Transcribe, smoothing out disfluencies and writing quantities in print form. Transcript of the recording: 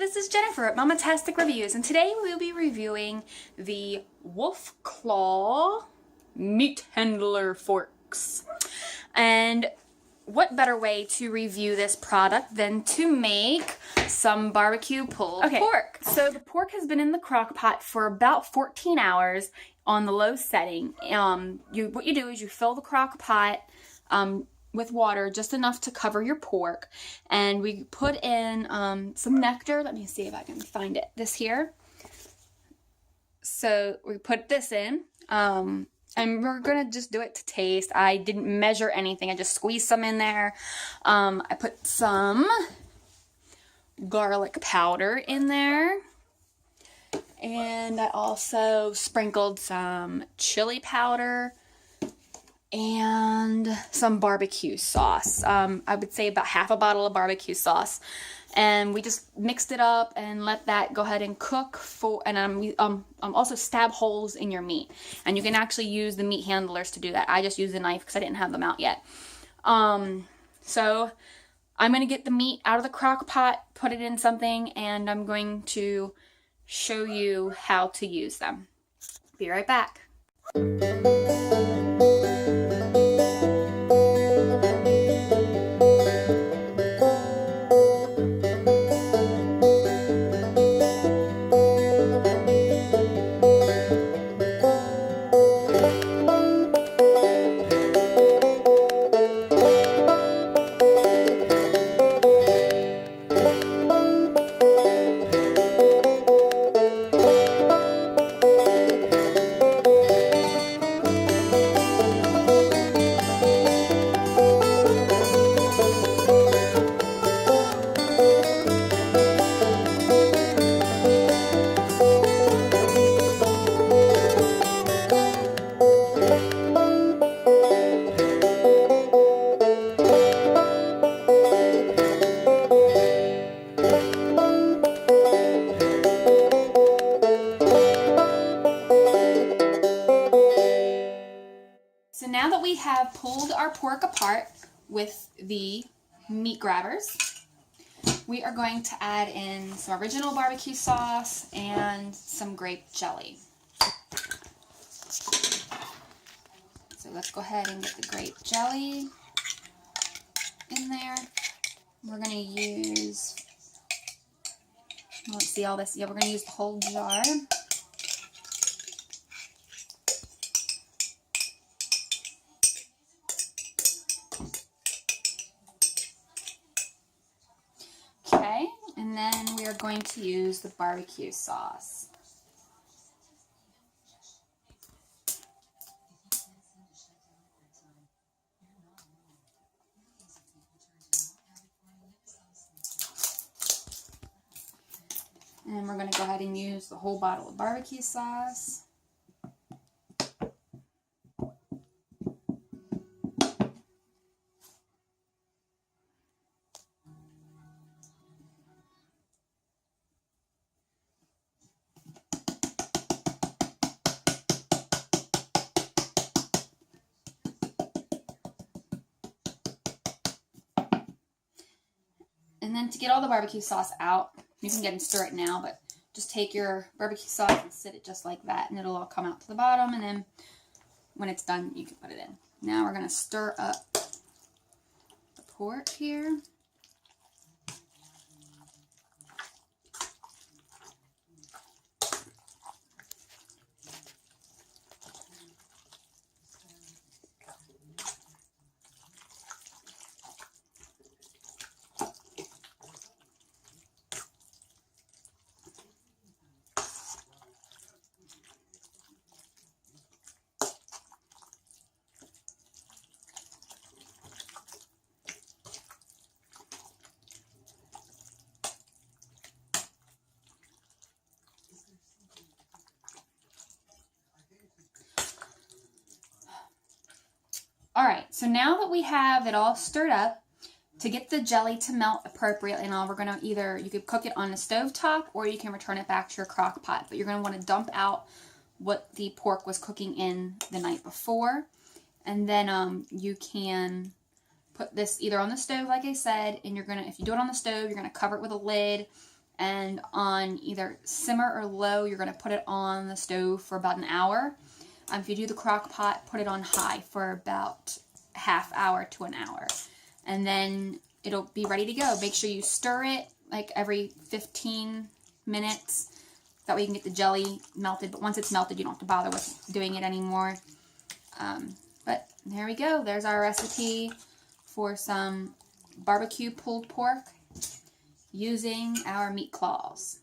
this is Jennifer at Mamatastic Reviews, and today we will be reviewing the Wolf Claw meat handler forks. And what better way to review this product than to make some barbecue pulled pork. So the pork has been in the crock pot for about 14 hours on the low setting. What you do is you fill the crock pot with water, just enough to cover your pork, and we put in some nectar. Let me see if I can find it. This here. So we put this in, and we're gonna just do it to taste. I didn't measure anything. I just squeezed some in there. I put some garlic powder in there, and I also sprinkled some chili powder and some barbecue sauce. I would say about half a bottle of barbecue sauce, and we just mixed it up and let that go ahead and cook for. And also stab holes in your meat, and you can actually use the meat handlers to do that. I just used a knife because I didn't have them out yet. So I'm gonna get the meat out of the crock pot, put it in something, and I'm going to show you how to use them. Be right back. So now that we have pulled our pork apart with the meat grabbers, we are going to add in some original barbecue sauce and some grape jelly. So let's go ahead and get the grape jelly in there. We're going to use, let's see all this. Yeah, we're going to use the whole jar. Okay, and then we are going to use the barbecue sauce. And we're going to go ahead and use the whole bottle of barbecue sauce. And then to get all the barbecue sauce out, you can get and stir it now, but just take your barbecue sauce and sit it just like that, and it'll all come out to the bottom, and then when it's done, you can put it in. Now we're going to stir up the pork here. Alright, so now that we have it all stirred up, to get the jelly to melt appropriately and all, we're going to either, you could cook it on the stove top or you can return it back to your crock pot. But you're going to want to dump out what the pork was cooking in the night before. And then you can put this either on the stove, like I said, and you're going to, if you do it on the stove, you're going to cover it with a lid and on either simmer or low, you're going to put it on the stove for about an hour. If you do the crock pot, put it on high for about half hour to an hour. And then it'll be ready to go. Make sure you stir it like every 15 minutes. That way you can get the jelly melted. But once it's melted, you don't have to bother with doing it anymore. But there we go. There's our recipe for some barbecue pulled pork using our meat claws.